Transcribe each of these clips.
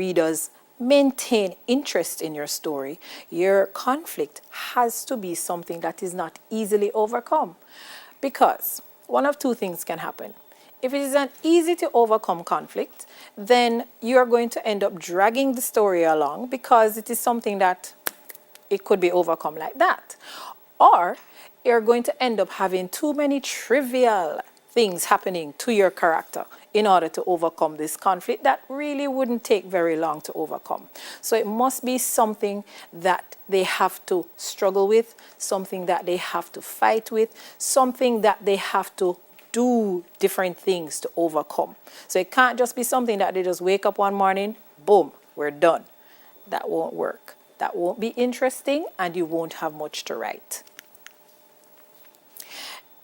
readers maintain interest in your story, your conflict has to be something that is not easily overcome. Because one of two things can happen. If it is an easy to overcome conflict, then you're going to end up dragging the story along because it is something that it could be overcome like that. Or you're going to end up having too many trivial things happening to your character in order to overcome this conflict that really wouldn't take very long to overcome. So it must be something that they have to struggle with, something that they have to fight with, something that they have to do different things to overcome. So it can't just be something that they just wake up one morning, boom, we're done. That won't work. That won't be interesting, and you won't have much to write.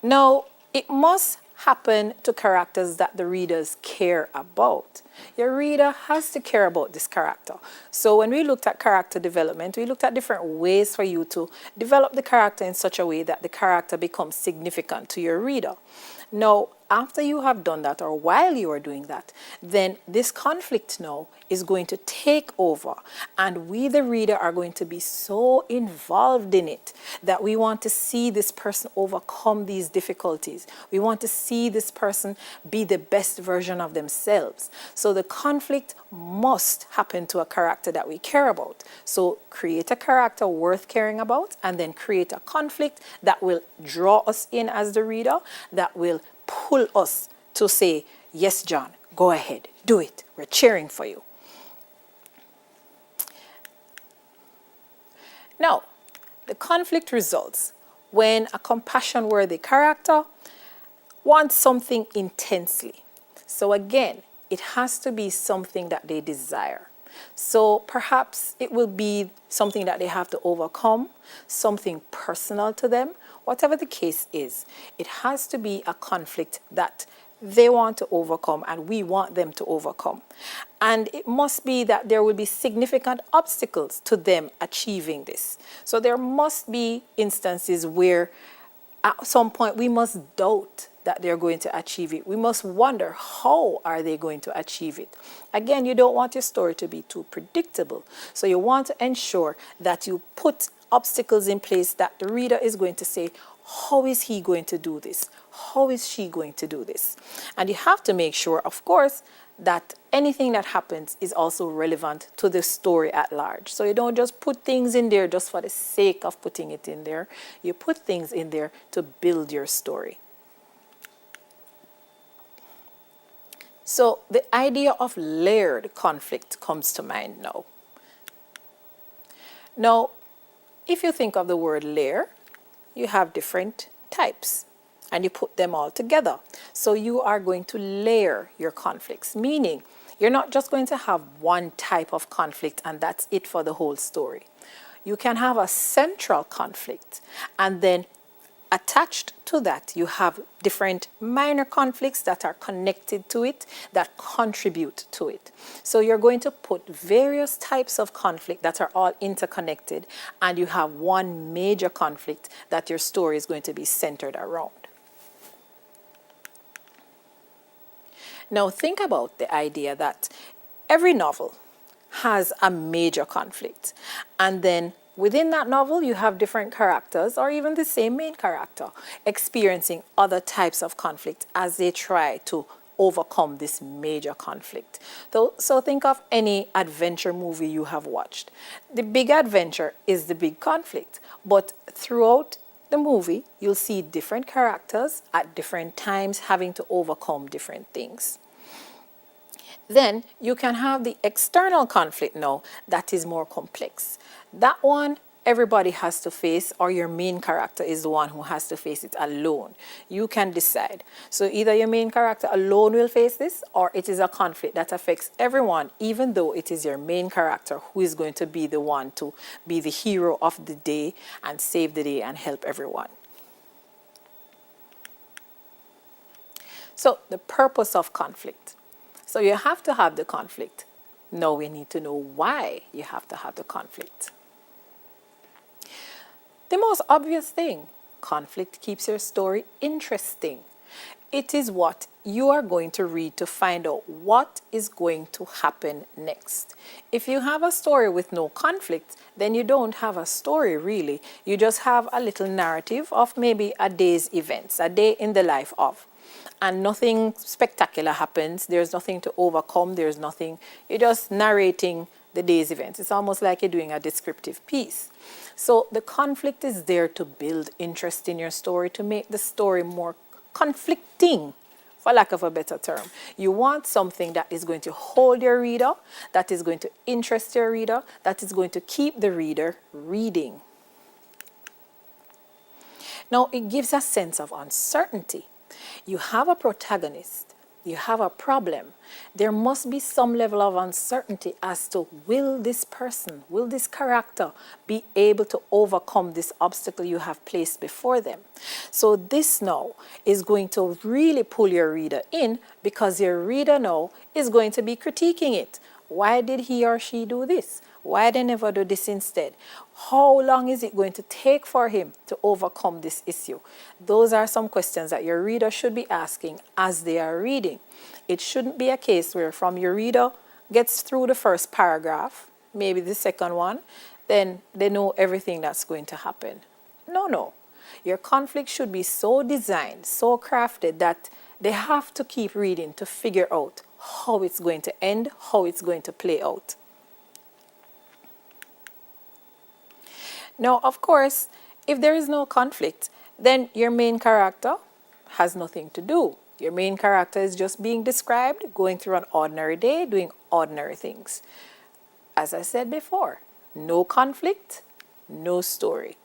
Now, it must happen to characters that the readers care about. Your reader has to care about this character. So when we looked at character development, we looked at different ways for you to develop the character in such a way that the character becomes significant to your reader. Now, after you have done that, or while you are doing that, then this conflict now is going to take over, and we, the reader, are going to be so involved in it that we want to see this person overcome these difficulties. We want to see this person be the best version of themselves. So the conflict must happen to a character that we care about. So create a character worth caring about, and then create a conflict that will draw us in as the reader, that will pull us to say, yes, John, go ahead, do it. We're cheering for you. Now, the conflict results when a compassion-worthy character wants something intensely. So again, it has to be something that they desire. So perhaps it will be something that they have to overcome, something personal to them. Whatever the case is, it has to be a conflict that they want to overcome and we want them to overcome. And it must be that there will be significant obstacles to them achieving this. So there must be instances where at some point we must doubt that they're going to achieve it. We must wonder, how are they going to achieve it? Again, you don't want your story to be too predictable. So you want to ensure that you put obstacles in place that the reader is going to say, how is he going to do this? How is she going to do this? And you have to make sure, of course, that anything that happens is also relevant to the story at large. So you don't just put things in there just for the sake of putting it in there. You put things in there to build your story. So the idea of layered conflict comes to mind now. Now, if you think of the word layer, you have different types and you put them all together. So you are going to layer your conflicts, meaning you're not just going to have one type of conflict and that's it for the whole story. You can have a central conflict, and then attached to that, you have different minor conflicts that are connected to it, that contribute to it. So you're going to put various types of conflict that are all interconnected, and you have one major conflict that your story is going to be centered around. Now think about the idea that every novel has a major conflict, and then within that novel, you have different characters, or even the same main character, experiencing other types of conflict as they try to overcome this major conflict. So think of any adventure movie you have watched. The big adventure is the big conflict, but throughout the movie, you'll see different characters at different times having to overcome different things. Then you can have the external conflict now that is more complex. That one everybody has to face, or your main character is the one who has to face it alone. You can decide. So either your main character alone will face this, or it is a conflict that affects everyone, even though it is your main character who is going to be the one to be the hero of the day and save the day and help everyone. So the purpose of conflict. So you have to have the conflict. Now we need to know why you have to have the conflict. The most obvious thing, conflict keeps your story interesting. It is what you are going to read to find out what is going to happen next. If you have a story with no conflict, then you don't have a story really. You just have a little narrative of maybe a day's events, a day in the life of. And nothing spectacular happens. There's nothing to overcome. There's nothing. You're just narrating the day's events. It's almost like you're doing a descriptive piece. So the conflict is there to build interest in your story, to make the story more conflicting, for lack of a better term. You want something that is going to hold your reader, that is going to interest your reader, that is going to keep the reader reading. Now, it gives a sense of uncertainty. You have a protagonist, you have a problem. There must be some level of uncertainty as to will this person, will this character be able to overcome this obstacle you have placed before them. So this now is going to really pull your reader in, because your reader now is going to be critiquing it. Why did he or she do this? Why they never do this instead? How long is it going to take for him to overcome this issue? Those are some questions that your reader should be asking as they are reading. It shouldn't be a case where from your reader gets through the first paragraph, maybe the second one, then they know everything that's going to happen. No. Your conflict should be so designed, so crafted that they have to keep reading to figure out how it's going to end, how it's going to play out. Now, of course, if there is no conflict, then your main character has nothing to do. Your main character is just being described, going through an ordinary day, doing ordinary things. As I said before, no conflict, no story.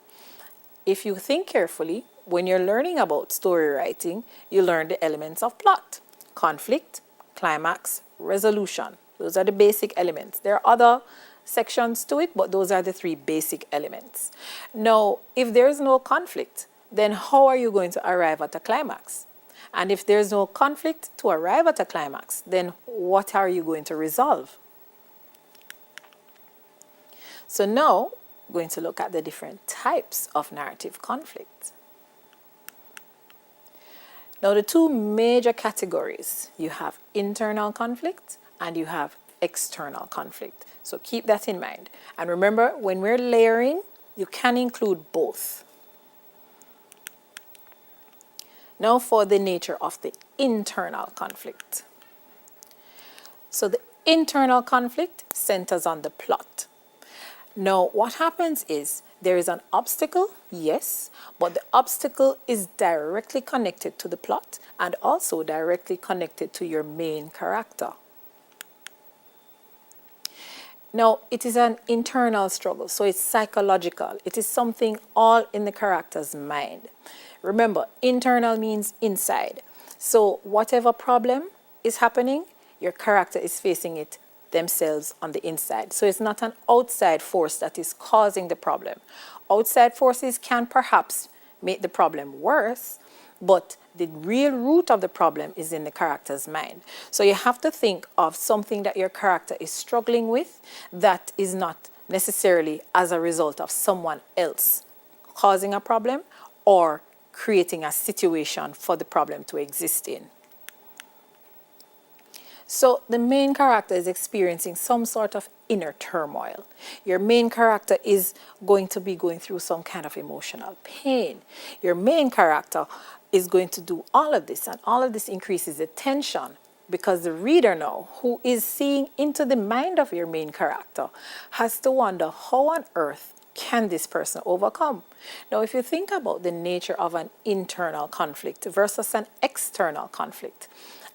If you think carefully, when you're learning about story writing, you learn the elements of plot: conflict, climax, resolution. Those are the basic elements. There are other sections to it, but those are the three basic elements. Now, if there's no conflict, then how are you going to arrive at a climax? And if there's no conflict to arrive at a climax, then what are you going to resolve? So now, we're going to look at the different types of narrative conflict. Now, the two major categories, you have internal conflict and you have external conflict. So keep that in mind. And remember, when we're layering, you can include both. Now for the nature of the internal conflict. So the internal conflict centers on the plot. Now, what happens is there is an obstacle, yes, but the obstacle is directly connected to the plot and also directly connected to your main character. Now, it is an internal struggle, so it's psychological. It is something all in the character's mind. Remember, internal means inside. So whatever problem is happening, your character is facing it themselves on the inside. So it's not an outside force that is causing the problem. Outside forces can perhaps make the problem worse, but the real root of the problem is in the character's mind. So you have to think of something that your character is struggling with that is not necessarily as a result of someone else causing a problem or creating a situation for the problem to exist in. So the main character is experiencing some sort of inner turmoil. Your main character is going to be going through some kind of emotional pain. Your main character is going to do all of this, and all of this increases the tension because the reader now, who is seeing into the mind of your main character, has to wonder how on earth can this person overcome? Now, if you think about the nature of an internal conflict versus an external conflict,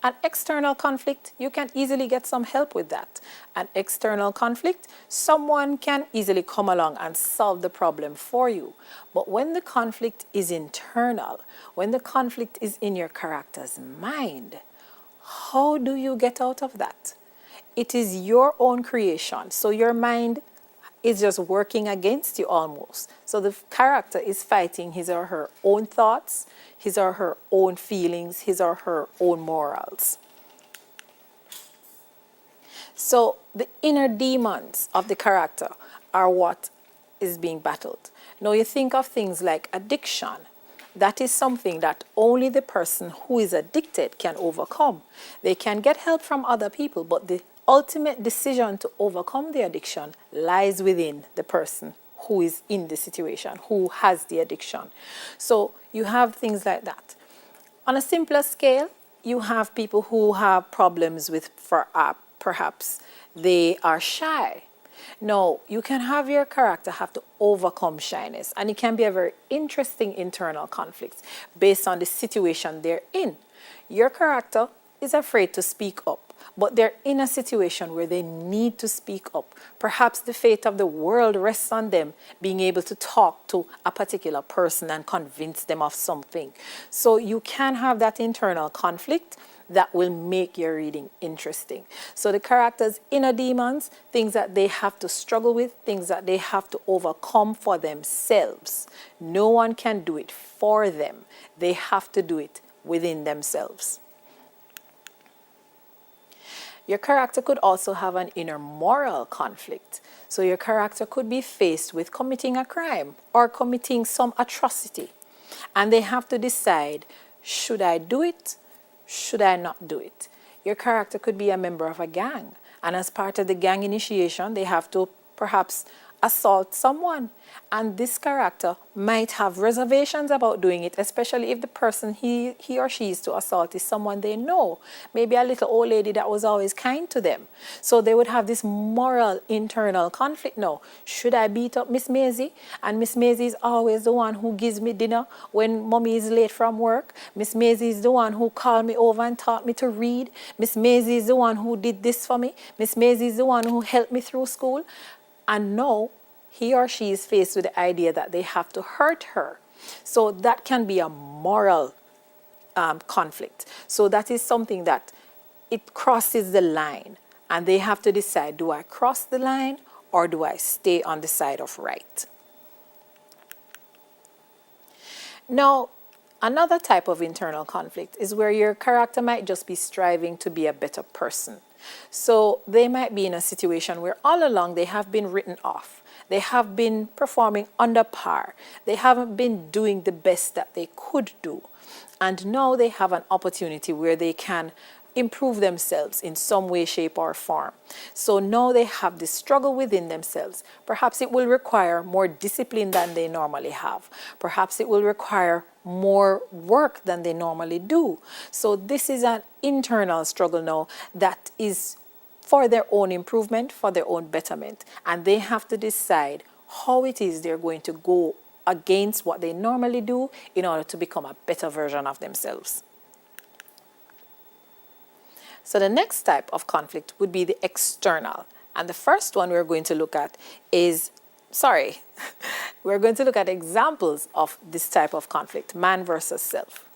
an external conflict, you can easily get some help with that. An external conflict, someone can easily come along and solve the problem for you. But when the conflict is internal, when the conflict is in your character's mind, how do you get out of that? It is your own creation. So your mind is just working against you almost. So the character is fighting his or her own thoughts, his or her own feelings, his or her own morals. So the inner demons of the character are what is being battled. Now you think of things like addiction, that is something that only the person who is addicted can overcome. They can get help from other people, but the ultimate decision to overcome the addiction lies within the person who is in the situation, who has the addiction. So you have things like that. On a simpler scale, you have people who have problems with, perhaps they are shy. No, you can have your character have to overcome shyness, and it can be a very interesting internal conflict based on the situation they're in. Your character is afraid to speak up, but they're in a situation where they need to speak up. Perhaps the fate of the world rests on them being able to talk to a particular person and convince them of something. So you can have that internal conflict that will make your reading interesting. So the characters' inner demons, things that they have to struggle with, things that they have to overcome for themselves. No one can do it for them. They have to do it within themselves. Your character could also have an inner moral conflict. So your character could be faced with committing a crime or committing some atrocity. And they have to decide, should I do it? Should I not do it? Your character could be a member of a gang. And as part of the gang initiation, they have to perhaps assault someone. And this character might have reservations about doing it, especially if the person he or she is to assault is someone they know. Maybe a little old lady that was always kind to them. So they would have this moral internal conflict now. Should I beat up Miss Maisie? And Miss Maisie is always the one who gives me dinner when mommy is late from work. Miss Maisie is the one who called me over and taught me to read. Miss Maisie is the one who did this for me. Miss Maisie is the one who helped me through school. And now he or she is faced with the idea that they have to hurt her. So that can be a moral conflict. So that is something that it crosses the line. And they have to decide, do I cross the line or do I stay on the side of right? Now, another type of internal conflict is where your character might just be striving to be a better person. So they might be in a situation where all along they have been written off. They have been performing under par. They haven't been doing the best that they could do. And now they have an opportunity where they can improve themselves in some way, shape, or form. So now they have this struggle within themselves. Perhaps it will require more discipline than they normally have. Perhaps it will require more work than they normally do. So this is an internal struggle now that is for their own improvement, for their own betterment. And they have to decide how it is they're going to go against what they normally do in order to become a better version of themselves. So the next type of conflict would be the external. And the first one we're going to look at is, we're going to look at examples of this type of conflict, man versus self.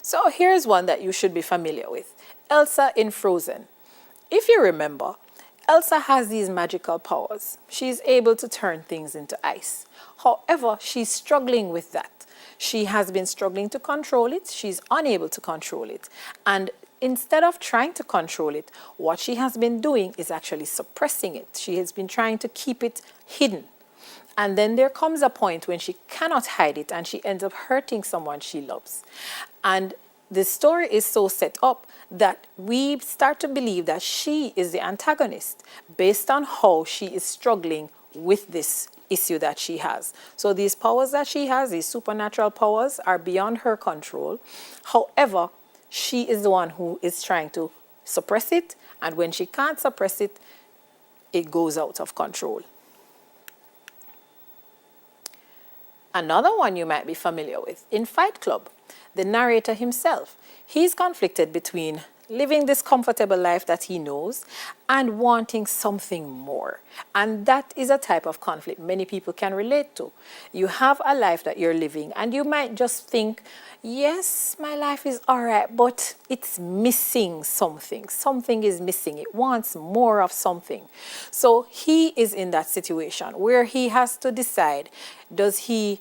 So here's one that you should be familiar with. Elsa in Frozen. If you remember, Elsa has these magical powers. She's able to turn things into ice. However, she's struggling with that. She has been struggling to control it. She's unable to control it. And instead of trying to control it, what she has been doing is actually suppressing it. She has been trying to keep it hidden. And then there comes a point when she cannot hide it and she ends up hurting someone she loves. And the story is so set up that we start to believe that she is the antagonist based on how she is struggling with this issue that she has. So these powers that she has, these supernatural powers, are beyond her control. However, she is the one who is trying to suppress it, and when she can't suppress it, it goes out of control. Another one you might be familiar with, in Fight Club, the narrator himself, he's conflicted between living this comfortable life that he knows and wanting something more. And that is a type of conflict many people can relate to. You have a life that you're living and you might just think, yes, my life is all right, but it's missing something. Something is missing. It wants more of something. So he is in that situation where he has to decide, does he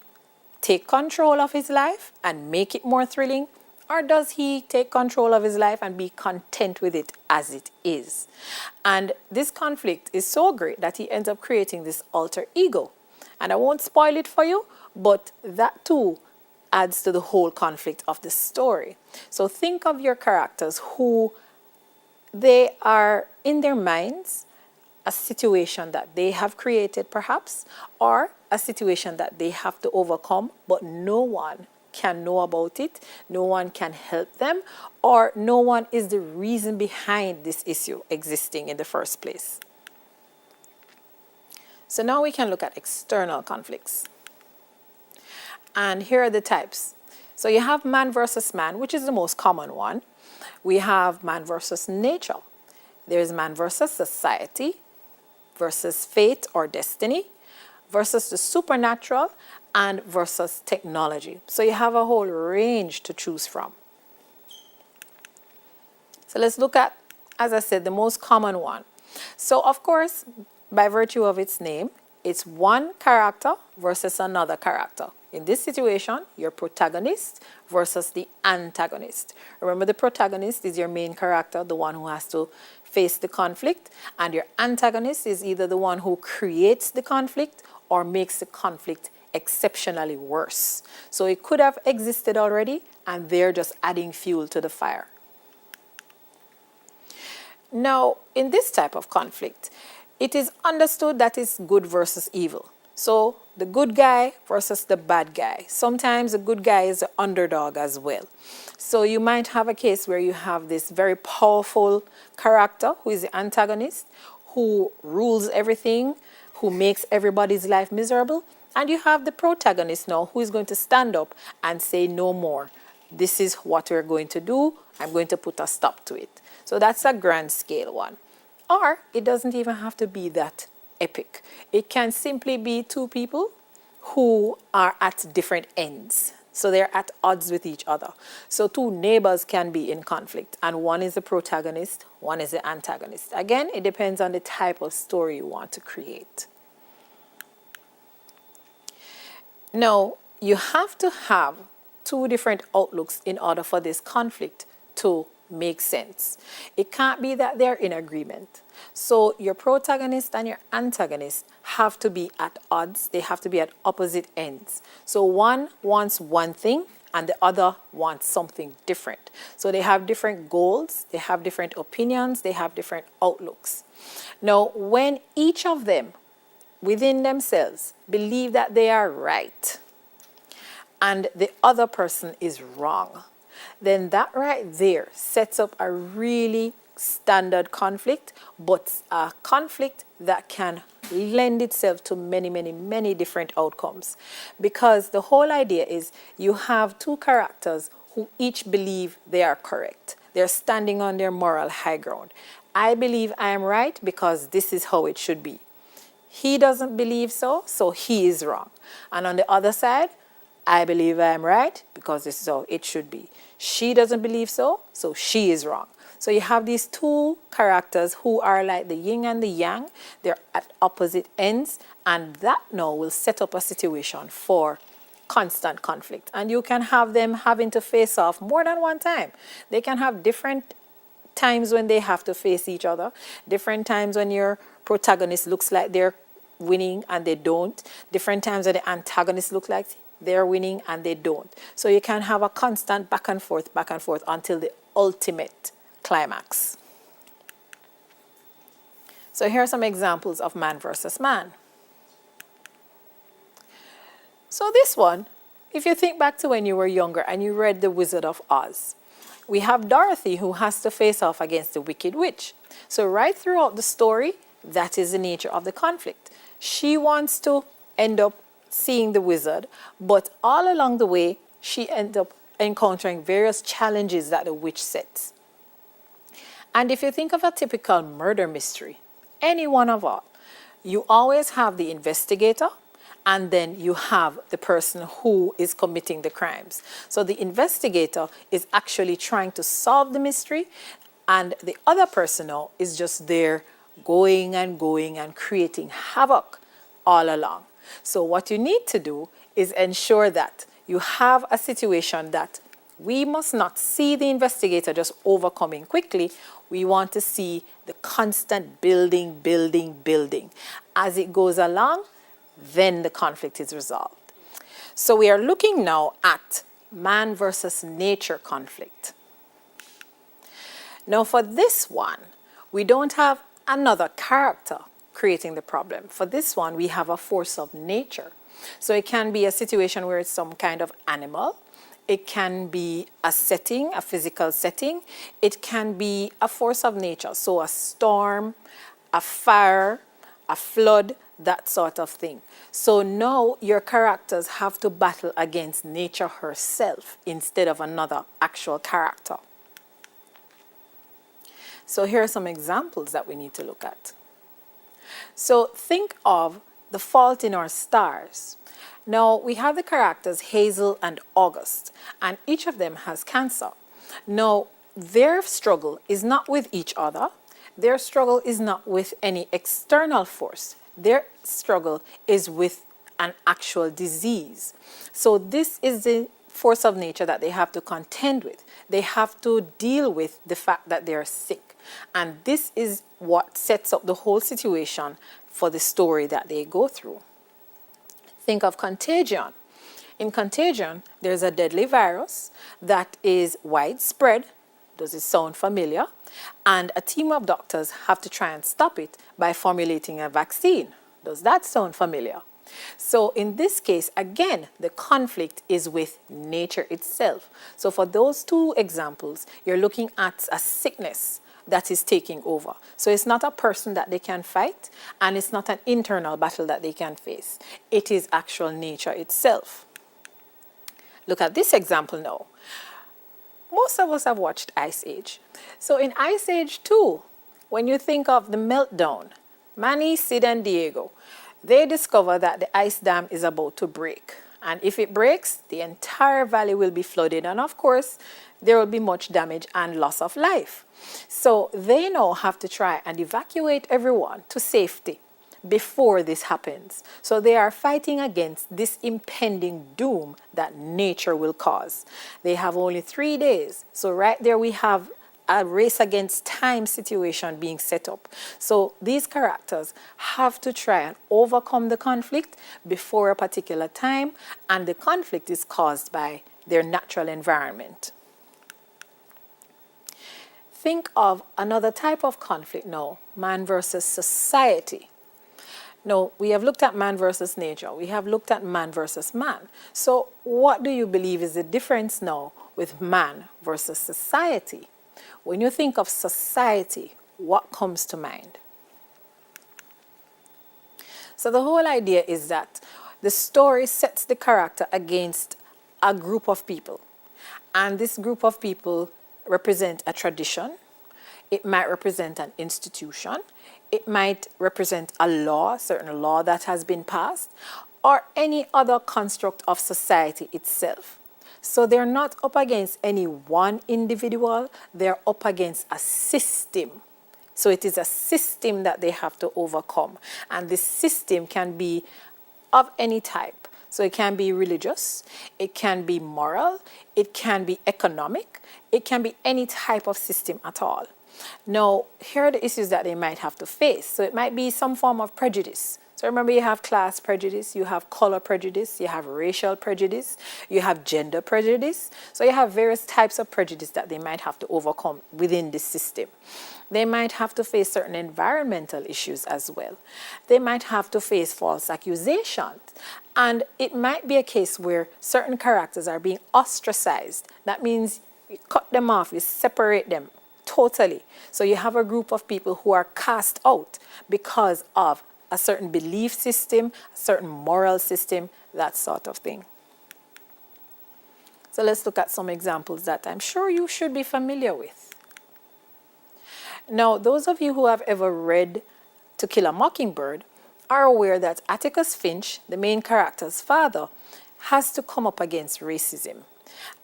take control of his life and make it more thrilling? Or does he take control of his life and be content with it as it is? And this conflict is so great that he ends up creating this alter ego. And I won't spoil it for you, but that too adds to the whole conflict of the story. So think of your characters who they are in their minds a situation that they have created perhaps, or a situation that they have to overcome, but no one can know about it, no one can help them, or no one is the reason behind this issue existing in the first place. So now we can look at external conflicts. And here are the types. So you have man versus man, which is the most common one. We have man versus nature. There's man versus society, versus fate or destiny, versus the supernatural, and versus technology. So you have a whole range to choose from. So let's look at, as I said, the most common one. So of course, by virtue of its name, it's one character versus another character. In this situation, your protagonist versus the antagonist. Remember, the protagonist is your main character, the one who has to face the conflict, and your antagonist is either the one who creates the conflict or makes the conflict exceptionally worse. So it could have existed already, and they're just adding fuel to the fire. Now, in this type of conflict, it is understood that it's good versus evil. So the good guy versus the bad guy. Sometimes the good guy is the underdog as well. So you might have a case where you have this very powerful character who is the antagonist, who rules everything, who makes everybody's life miserable. And you have the protagonist now who is going to stand up and say no more. This is what we're going to do. I'm going to put a stop to it. So that's a grand scale one. Or it doesn't even have to be that epic. It can simply be two people who are at different ends. So they're at odds with each other. So two neighbors can be in conflict, and one is the protagonist, one is the antagonist. Again, it depends on the type of story you want to create. Now, you have to have two different outlooks in order for this conflict to make sense. It can't be that they're in agreement. So your protagonist and your antagonist have to be at odds. They have to be at opposite ends. So one wants one thing and the other wants something different. So they have different goals, they have different opinions, they have different outlooks. Now, when each of them within themselves believe that they are right and the other person is wrong, then that right there sets up a really standard conflict, but a conflict that can lend itself to many, many, many different outcomes. Because the whole idea is you have two characters who each believe they are correct. They're standing on their moral high ground. I believe I am right because this is how it should be. He doesn't believe so, so he is wrong. And on the other side, I believe I am right because this is how it should be. She doesn't believe so, so she is wrong. So you have these two characters who are like the yin and the yang. They're at opposite ends, and that now will set up a situation for constant conflict. And you can have them having to face off more than one time. They can have different times when they have to face each other, different times when your protagonist looks like they're winning and they don't, different times when the antagonist looks like they're winning and they don't. So you can have a constant back and forth until the ultimate climax. So here are some examples of man versus man. So this one, if you think back to when you were younger and you read The Wizard of Oz, we have Dorothy who has to face off against the Wicked Witch. So right throughout the story, that is the nature of the conflict. She wants to end up seeing the wizard, but all along the way, she ends up encountering various challenges that the witch sets. And if you think of a typical murder mystery, any one of all, you always have the investigator, and then you have the person who is committing the crimes. So the investigator is actually trying to solve the mystery, and the other person now is just there going and creating havoc all along. So what you need to do is ensure that you have a situation that we must not see the investigator just overcoming quickly. We want to see the constant building. As it goes along, then the conflict is resolved. So we are looking now at man versus nature conflict. Now for this one, we don't have another character creating the problem. For this one, we have a force of nature. So it can be a situation where it's some kind of animal. It can be a setting, a physical setting. It can be a force of nature. So a storm, a fire, a flood, that sort of thing. So now your characters have to battle against nature herself instead of another actual character. So here are some examples that we need to look at. So think of The Fault in Our Stars. Now we have the characters Hazel and August, and each of them has cancer. Now their struggle is not with each other. Their struggle is not with any external force. Their struggle is with an actual disease. So this is the force of nature that they have to contend with. They have to deal with the fact that they are sick. And this is what sets up the whole situation for the story that they go through. Think of Contagion. In Contagion, there's a deadly virus that is widespread. Does it sound familiar? And a team of doctors have to try and stop it by formulating a vaccine. Does that sound familiar? So in this case, again, the conflict is with nature itself. So for those two examples, you're looking at a sickness that is taking over. So it's not a person that they can fight, and it's not an internal battle that they can face. It is actual nature itself. Look at this example now. Most of us have watched Ice Age. So in Ice Age 2, when you think of the meltdown, Manny, Sid, and Diego, they discover that the ice dam is about to break. And if it breaks, the entire valley will be flooded. And of course, there will be much damage and loss of life. So they now have to try and evacuate everyone to safety before this happens. So they are fighting against this impending doom that nature will cause. They have only 3 days. So right there we have a race against time situation being set up. So these characters have to try and overcome the conflict before a particular time, and the conflict is caused by their natural environment. Think of another type of conflict now, man versus society. Now, we have looked at man versus nature. We have looked at man versus man. So what do you believe is the difference now with man versus society? When you think of society, what comes to mind? So the whole idea is that the story sets the character against a group of people. And this group of people represent a tradition. It might represent an institution. It might represent a law, a certain law that has been passed, or any other construct of society itself. So they're not up against any one individual, they're up against a system. So it is a system that they have to overcome. And this system can be of any type. So it can be religious, it can be moral, it can be economic, it can be any type of system at all. Now, here are the issues that they might have to face. So it might be some form of prejudice. So remember, you have class prejudice, you have color prejudice, you have racial prejudice, you have gender prejudice. So you have various types of prejudice that they might have to overcome within this system. They might have to face certain environmental issues as well. They might have to face false accusations. And it might be a case where certain characters are being ostracized. That means you cut them off, you separate them totally. So you have a group of people who are cast out because of a certain belief system, a certain moral system, that sort of thing. So let's look at some examples that I'm sure you should be familiar with. Now, those of you who have ever read To Kill a Mockingbird are aware that Atticus Finch, the main character's father, has to come up against racism.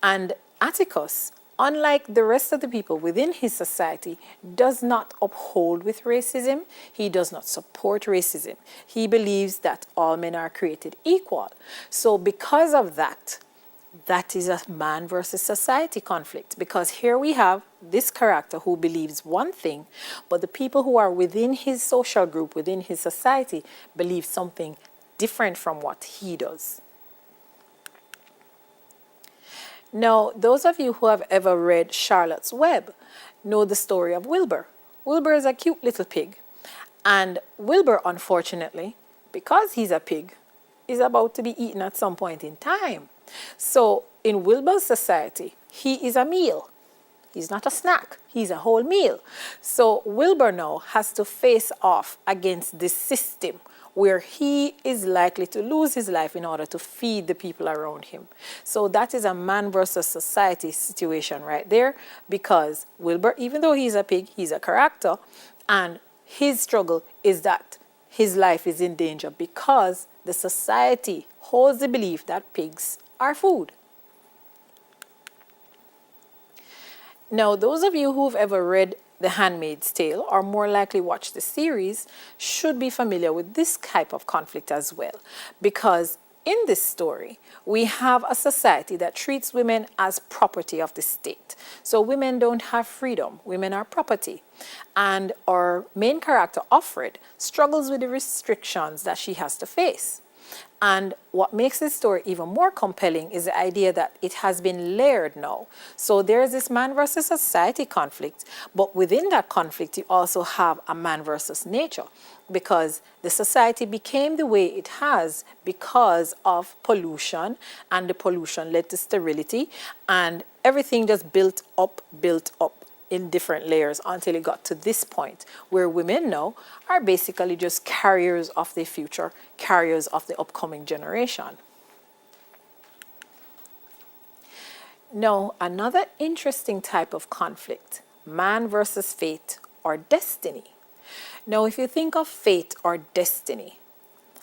And Atticus, unlike the rest of the people within his society, does not uphold with racism. He does not support racism. He believes that all men are created equal. So because of that, that is a man versus society conflict, because here we have this character who believes one thing, but the people who are within his social group, within his society, believe something different from what he does. Now, those of you who have ever read Charlotte's Web know the story of Wilbur. Wilbur is a cute little pig. And Wilbur, unfortunately, because he's a pig, is about to be eaten at some point in time. So in Wilbur's society, he is a meal. He's not a snack. He's a whole meal. So Wilbur now has to face off against this system where he is likely to lose his life in order to feed the people around him. So that is a man versus society situation right there, because Wilbur, even though he's a pig, he's a character, and his struggle is that his life is in danger because the society holds the belief that pigs are food. Now, those of you who've ever read The Handmaid's Tale or more likely watched the series should be familiar with this type of conflict as well, because in this story, we have a society that treats women as property of the state. So women don't have freedom. Women are property. And our main character, Offred, struggles with the restrictions that she has to face. And what makes this story even more compelling is the idea that it has been layered now. So there's this man versus society conflict, but within that conflict, you also have a man versus nature, because the society became the way it has because of pollution, and the pollution led to sterility, and everything just built up in different layers until it got to this point where women now are basically just carriers of the future, carriers of the upcoming generation. Now, another interesting type of conflict, man versus fate or destiny. Now, if you think of fate or destiny,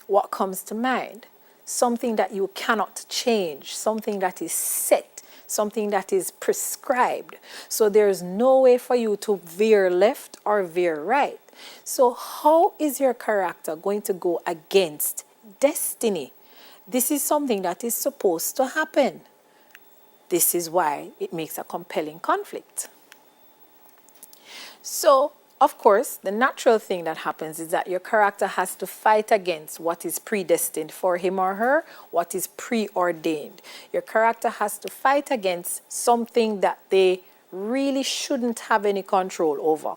what comes to mind? Something that you cannot change, something that is set, something that is prescribed. So there's no way for you to veer left or veer right. So how is your character going to go against destiny? This is something that is supposed to happen. This is why it makes a compelling conflict. So, of course, the natural thing that happens is that your character has to fight against what is predestined for him or her, what is preordained. Your character has to fight against something that they really shouldn't have any control over.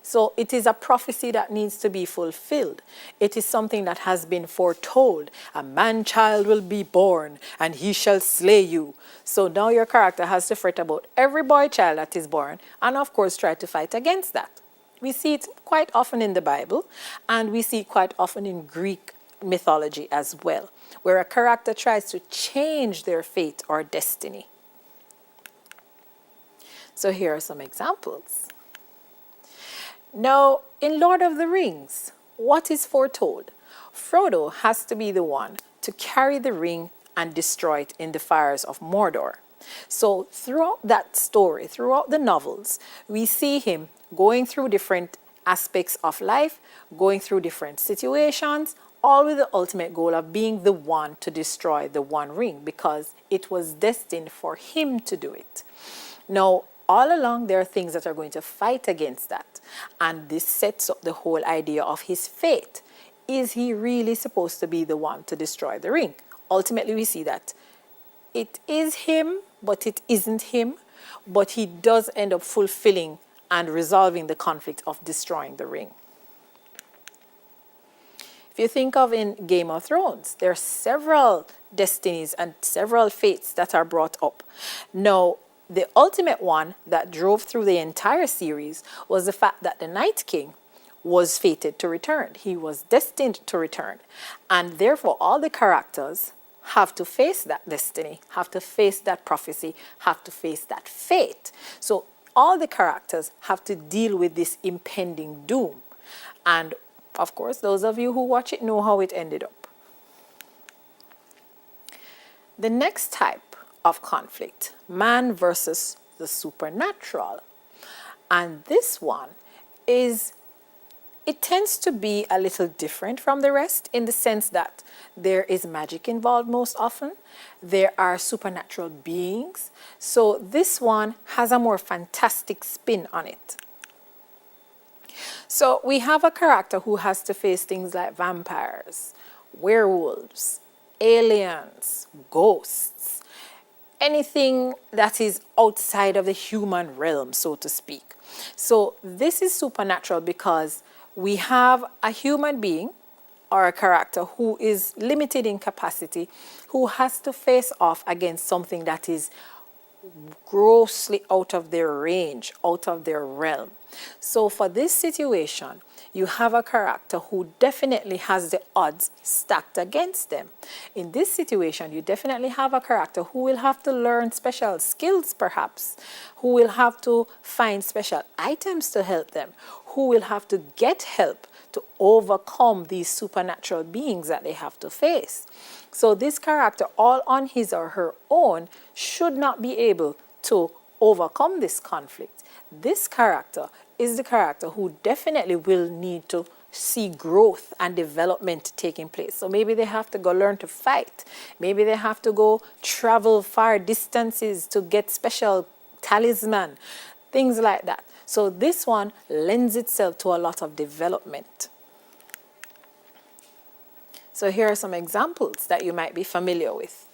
So it is a prophecy that needs to be fulfilled. It is something that has been foretold. A man-child will be born, and he shall slay you. So now your character has to fret about every boy-child that is born, and of course try to fight against that. We see it quite often in the Bible, and we see it quite often in Greek mythology as well, where a character tries to change their fate or destiny. So here are some examples. Now, in Lord of the Rings, what is foretold? Frodo has to be the one to carry the ring and destroy it in the fires of Mordor. So throughout that story, throughout the novels, we see him going through different aspects of life, going through different situations, all with the ultimate goal of being the one to destroy the One Ring, because it was destined for him to do it. Now, all along, there are things that are going to fight against that. And this sets up the whole idea of his fate. Is he really supposed to be the one to destroy the ring? Ultimately, we see that it is him, but it isn't him. But he does end up fulfilling and resolving the conflict of destroying the ring. If you think of in Game of Thrones, there are several destinies and several fates that are brought up. Now, the ultimate one that drove through the entire series was the fact that the Night King was fated to return. He was destined to return. And therefore, all the characters have to face that destiny, have to face that prophecy, have to face that fate. So all the characters have to deal with this impending doom. And of course, those of you who watch it know how it ended up. The next type of conflict, man versus the supernatural. And this one is, it tends to be a little different from the rest in the sense that there is magic involved most often. There are supernatural beings. So this one has a more fantastic spin on it. So we have a character who has to face things like vampires, werewolves, aliens, ghosts, anything that is outside of the human realm, so to speak. So this is supernatural because we have a human being or a character who is limited in capacity, who has to face off against something that is grossly out of their range, out of their realm. So for this situation, you have a character who definitely has the odds stacked against them. In this situation, you definitely have a character who will have to learn special skills, perhaps, who will have to find special items to help them, who will have to get help to overcome these supernatural beings that they have to face. So this character, all on his or her own, should not be able to overcome this conflict. This character is the character who definitely will need to see growth and development taking place. So maybe they have to go learn to fight. Maybe they have to go travel far distances to get special talisman, things like that. So this one lends itself to a lot of development. So here are some examples that you might be familiar with.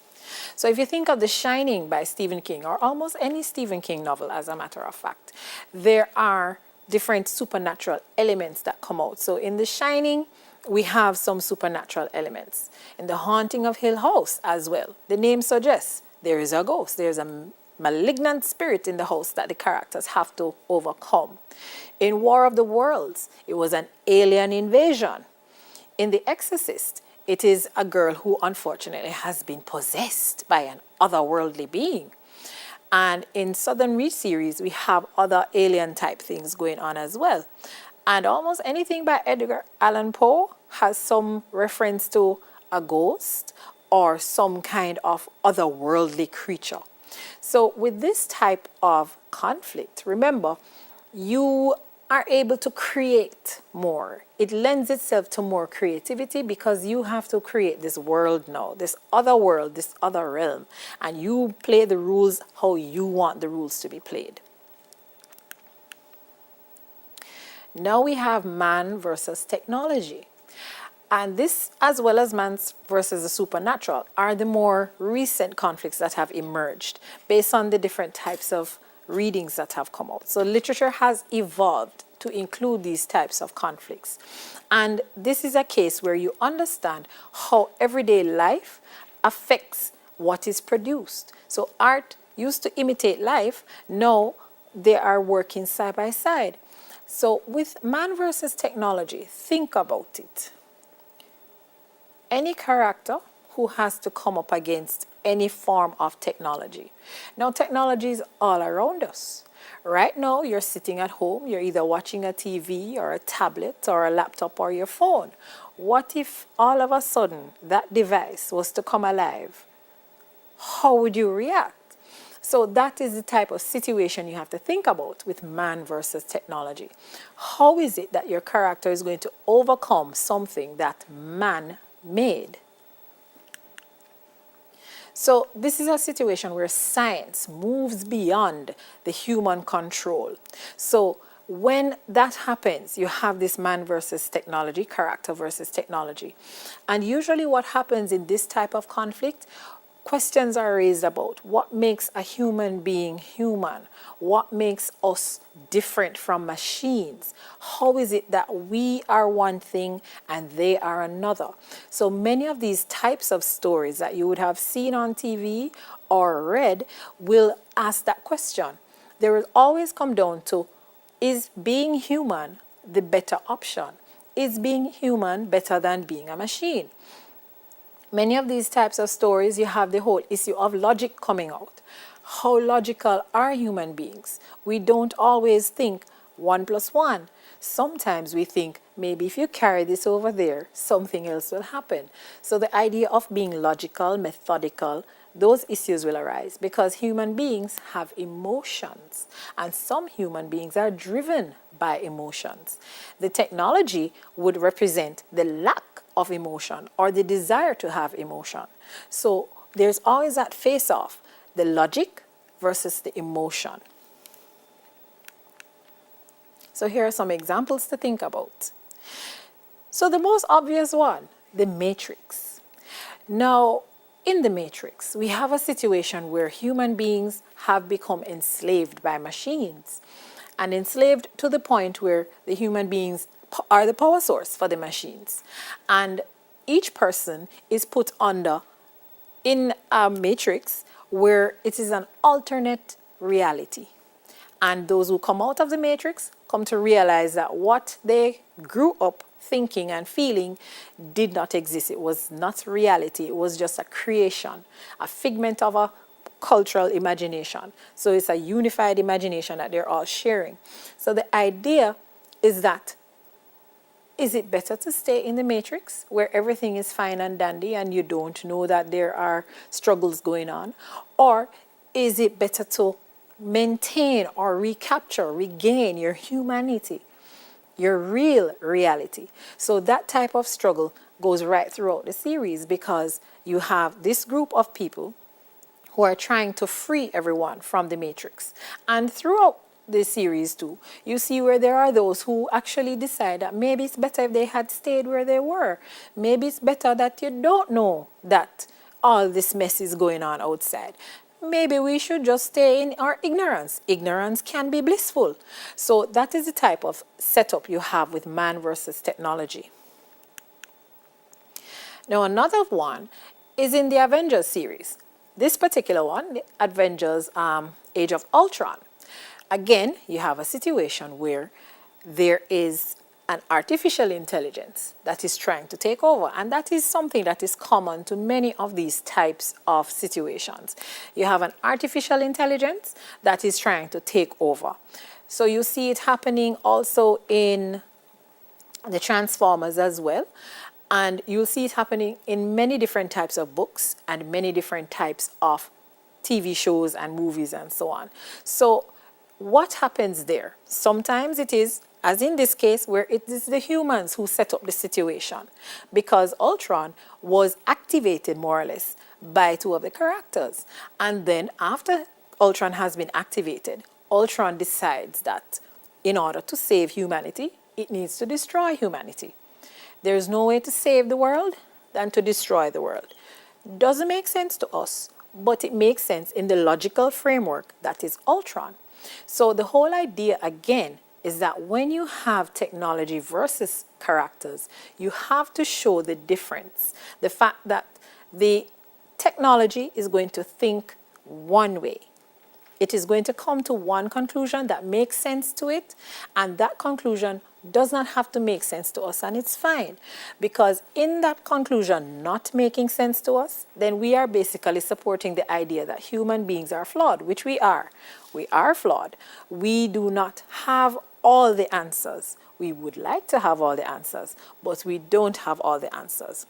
So if you think of The Shining by Stephen King, or almost any Stephen King novel, as a matter of fact, there are different supernatural elements that come out. So in The Shining, we have some supernatural elements. In The Haunting of Hill House as well, the name suggests there is a ghost, there's a malignant spirit in the house that the characters have to overcome. In War of the Worlds, it was an alien invasion. In The Exorcist, it is a girl who unfortunately has been possessed by an otherworldly being. And in Southern Reach series, we have other alien type things going on as well. And almost anything by Edgar Allan Poe has some reference to a ghost or some kind of otherworldly creature. So with this type of conflict, remember, you are able to create more. It lends itself to more creativity because you have to create this world now, this other world, this other realm, and you play the rules how you want the rules to be played. Now we have man versus technology. And this, as well as man versus the supernatural, are the more recent conflicts that have emerged based on the different types of readings that have come out. So literature has evolved to include these types of conflicts. And this is a case where you understand how everyday life affects what is produced. So art used to imitate life, now they are working side by side. So with man versus technology, think about it. Any character who has to come up against any form of technology. Now, technology is all around us. Right now, you're sitting at home, you're either watching a TV or a tablet or a laptop or your phone. What if all of a sudden that device was to come alive? How would you react? So that is the type of situation you have to think about with man versus technology. How is it that your character is going to overcome something that man made? So this is a situation where science moves beyond the human control. So when that happens, you have this man versus technology, character versus technology. And usually what happens in this type of conflict, questions are raised about what makes a human being human? What makes us different from machines? How is it that we are one thing and they are another? So many of these types of stories that you would have seen on TV or read will ask that question. They will always come down to, is being human the better option? Is being human better than being a machine? Many of these types of stories, you have the whole issue of logic coming out. How logical are human beings? We don't always think 1 + 1. Sometimes we think maybe if you carry this over there, something else will happen. So the idea of being logical, methodical, those issues will arise because human beings have emotions and some human beings are driven by emotions. The technology would represent the lack of emotion or the desire to have emotion. So there's always that face-off, the logic versus the emotion. So here are some examples to think about. So the most obvious one, the Matrix. Now, In the Matrix, we have a situation where human beings have become enslaved by machines, and enslaved to the point where the human beings are the power source for the machines. And each person is put under in a matrix where it is an alternate reality. And those who come out of the matrix come to realize that what they grew up thinking and feeling did not exist. It was not reality. It was just a creation, a figment of a cultural imagination. So it's a unified imagination that they're all sharing. So the idea is that, is it better to stay in the matrix where everything is fine and dandy and you don't know that there are struggles going on? Or is it better to maintain or recapture, regain your humanity, your real reality? So that type of struggle goes right throughout the series, because you have this group of people who are trying to free everyone from the matrix. And throughout the series too, you see where there are those who actually decide that maybe it's better if they had stayed where they were. Maybe it's better that you don't know that all this mess is going on outside. Maybe we should just stay in our ignorance. Ignorance can be blissful. So that is the type of setup you have with man versus technology. Now another one is in the Avengers series. This particular one, the Avengers Age of Ultron. Again, you have a situation where there is an artificial intelligence that is trying to take over. And that is something that is common to many of these types of situations. You have an artificial intelligence that is trying to take over. So you see it happening also in the Transformers as well. And you'll see it happening in many different types of books and many different types of TV shows and movies and so on. So what happens there? Sometimes it is, as in this case, where it is the humans who set up the situation, because Ultron was activated more or less by two of the characters. And then after Ultron has been activated, Ultron decides that in order to save humanity, it needs to destroy humanity. There is no way to save the world than to destroy the world. Doesn't make sense to us, but it makes sense in the logical framework that is Ultron. So the whole idea, again, is that when you have technology versus characters, you have to show the difference. The fact that the technology is going to think one way. It is going to come to one conclusion that makes sense to it, and that conclusion does not have to make sense to us, and it's fine. Because in that conclusion not making sense to us, then we are basically supporting the idea that human beings are flawed, which we are. We are flawed. We do not have all the answers. We would like to have all the answers, but we don't have all the answers.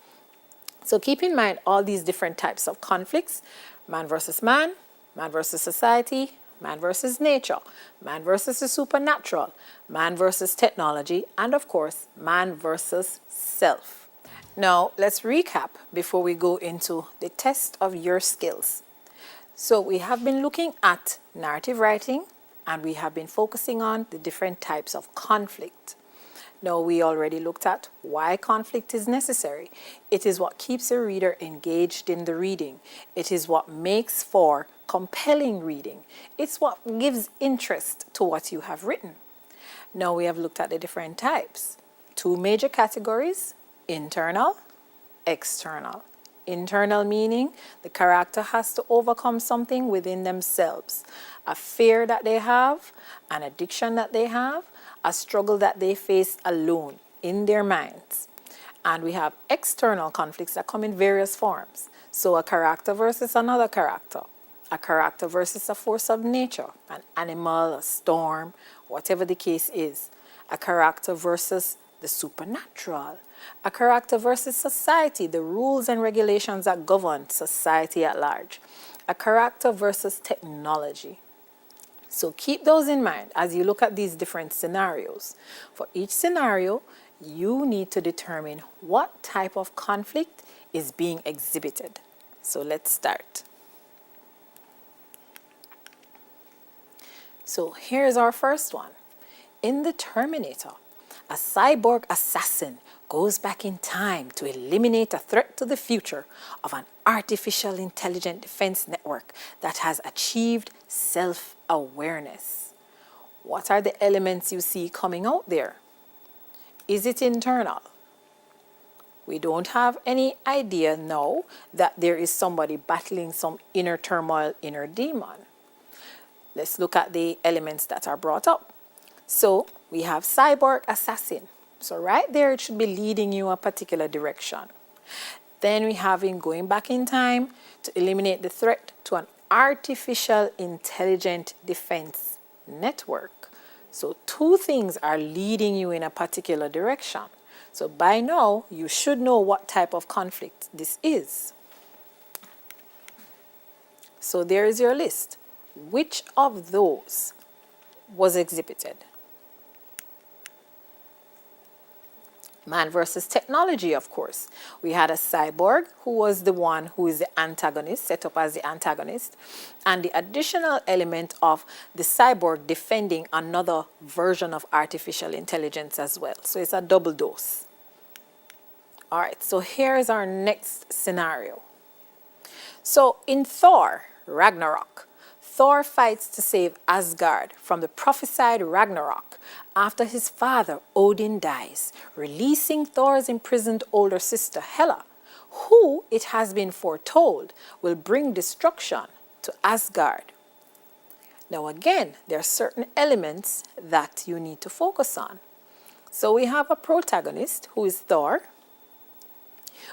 So keep in mind all these different types of conflicts: man versus man society, man versus nature, man versus the supernatural, man versus technology, and of course, man versus self. Now, let's recap before we go into the test of your skills. So we have been looking at narrative writing, and we have been focusing on the different types of conflict. Now, we already looked at why conflict is necessary. It is what keeps a reader engaged in the reading. It is what makes for compelling reading. It's what gives interest to what you have written. Now, we have looked at the different types. Two major categories: internal, external. Internal meaning the character has to overcome something within themselves, a fear that they have, an addiction that they have, a struggle that they face alone in their minds. And we have external conflicts that come in various forms. So a character versus another character, a character versus a force of nature, an animal, a storm, whatever the case is, a character versus the supernatural, a character versus society, the rules and regulations that govern society at large, a character versus technology. So keep those in mind as you look at these different scenarios. For each scenario, you need to determine what type of conflict is being exhibited. So let's start. So here's our first one. In The Terminator, a cyborg assassin goes back in time to eliminate a threat to the future of an artificial intelligent defense network that has achieved self-awareness. What are the elements you see coming out there? Is it internal? We don't have any idea now that there is somebody battling some inner turmoil, inner demon. Let's look at the elements that are brought up. So we have cyborg assassin. So right there, it should be leading you a particular direction. Then we have him going back in time to eliminate the threat to an artificial intelligent defense network. So two things are leading you in a particular direction. So by now, you should know what type of conflict this is. So there is your list. Which of those was exhibited? Man versus technology, of course. We had a cyborg who was the one who is the antagonist, set up as the antagonist, and the additional element of the cyborg defending another version of artificial intelligence as well. So it's a double dose. All right, so here is our next scenario. So in Thor, Ragnarok, Thor fights to save Asgard from the prophesied Ragnarok after his father Odin dies, releasing Thor's imprisoned older sister Hela, who it has been foretold will bring destruction to Asgard. Now again, there are certain elements that you need to focus on. So we have a protagonist who is Thor.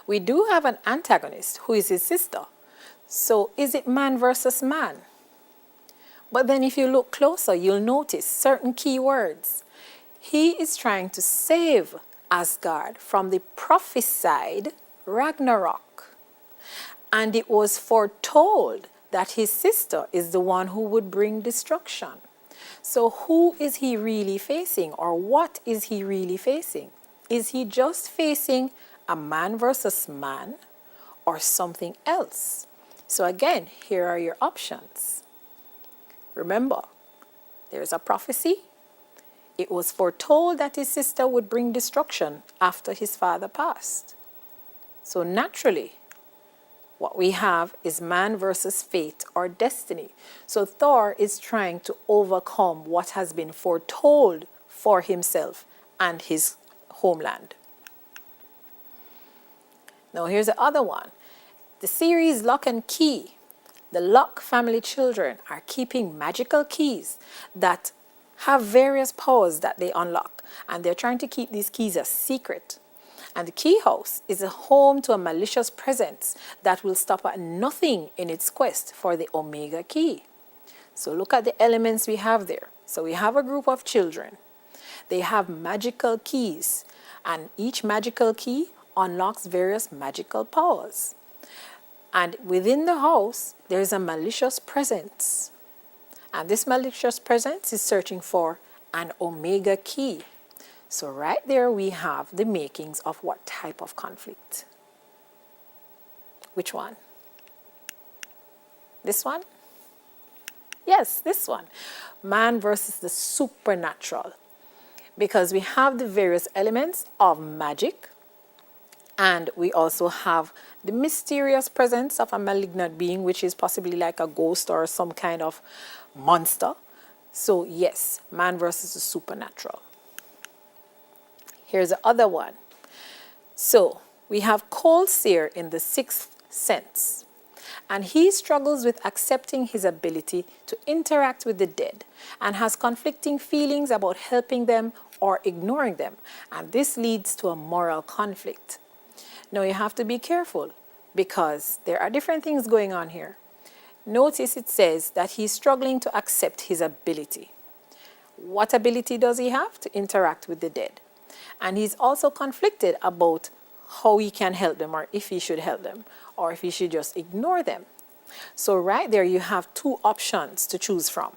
We do have an antagonist who is his sister. So is it man versus man? But then if you look closer, you'll notice certain key words. He is trying to save Asgard from the prophesied Ragnarok. And it was foretold that his sister is the one who would bring destruction. So who is he really facing, or what is he really facing? Is he just facing a man versus man or something else? So again, here are your options. Remember, there's a prophecy. It was foretold that his sister would bring destruction after his father passed. So naturally, what we have is man versus fate or destiny. So Thor is trying to overcome what has been foretold for himself and his homeland. Now here's the other one. The series Lock and Key. The Lock family children are keeping magical keys that have various powers that they unlock, and they're trying to keep these keys a secret. And the key house is a home to a malicious presence that will stop at nothing in its quest for the Omega key. So look at the elements we have there. So we have a group of children. They have magical keys, and each magical key unlocks various magical powers. And within the house, there is a malicious presence. And this malicious presence is searching for an Omega key. So right there we have the makings of what type of conflict. Which one? This one? Yes, this one. Man versus the supernatural. Because we have the various elements of magic, and we also have the mysterious presence of a malignant being, which is possibly like a ghost or some kind of monster. So yes, man versus the supernatural. Here's the other one. So we have Cold Seer in the sixth sense. And he struggles with accepting his ability to interact with the dead and has conflicting feelings about helping them or ignoring them. And this leads to a moral conflict. Now you have to be careful because there are different things going on here. Notice it says that he's struggling to accept his ability. What ability does he have? To interact with the dead. And he's also conflicted about how he can help them, or if he should help them, or if he should just ignore them. So right there you have two options to choose from.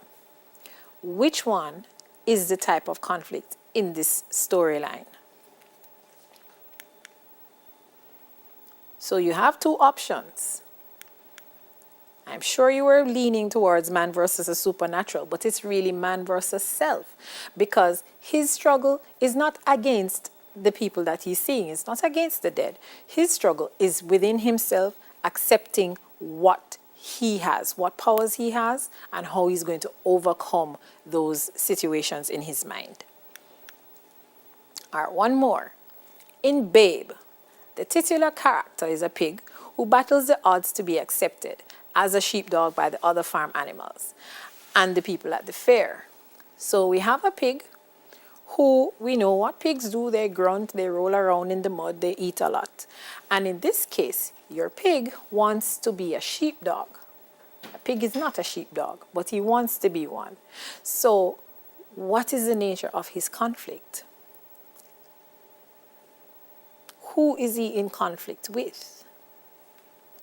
Which one is the type of conflict in this storyline? So you have two options. I'm sure you were leaning towards man versus the supernatural, but it's really man versus self, because his struggle is not against the people that he's seeing. It's not against the dead. His struggle is within himself, accepting what he has, what powers he has, and how he's going to overcome those situations in his mind. All right, one more. In Babe, the titular character is a pig who battles the odds to be accepted as a sheepdog by the other farm animals and the people at the fair. So we have a pig who, we know what pigs do. They grunt, they roll around in the mud, they eat a lot. And in this case, your pig wants to be a sheepdog. A pig is not a sheepdog, but he wants to be one. So what is the nature of his conflict? Who is he in conflict with?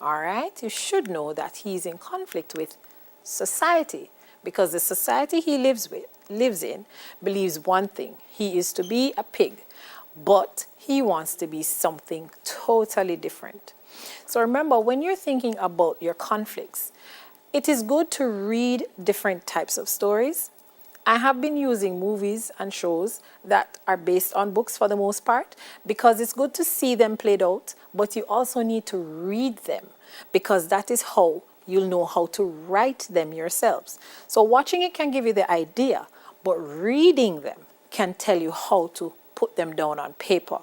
All right, you should know that he's in conflict with society, because the society he lives in believes one thing. He is to be a pig, but he wants to be something totally different. So remember, when you're thinking about your conflicts, it is good to read different types of stories. I have been using movies and shows that are based on books for the most part, because it's good to see them played out, but you also need to read them, because that is how you'll know how to write them yourselves. So watching it can give you the idea, but reading them can tell you how to put them down on paper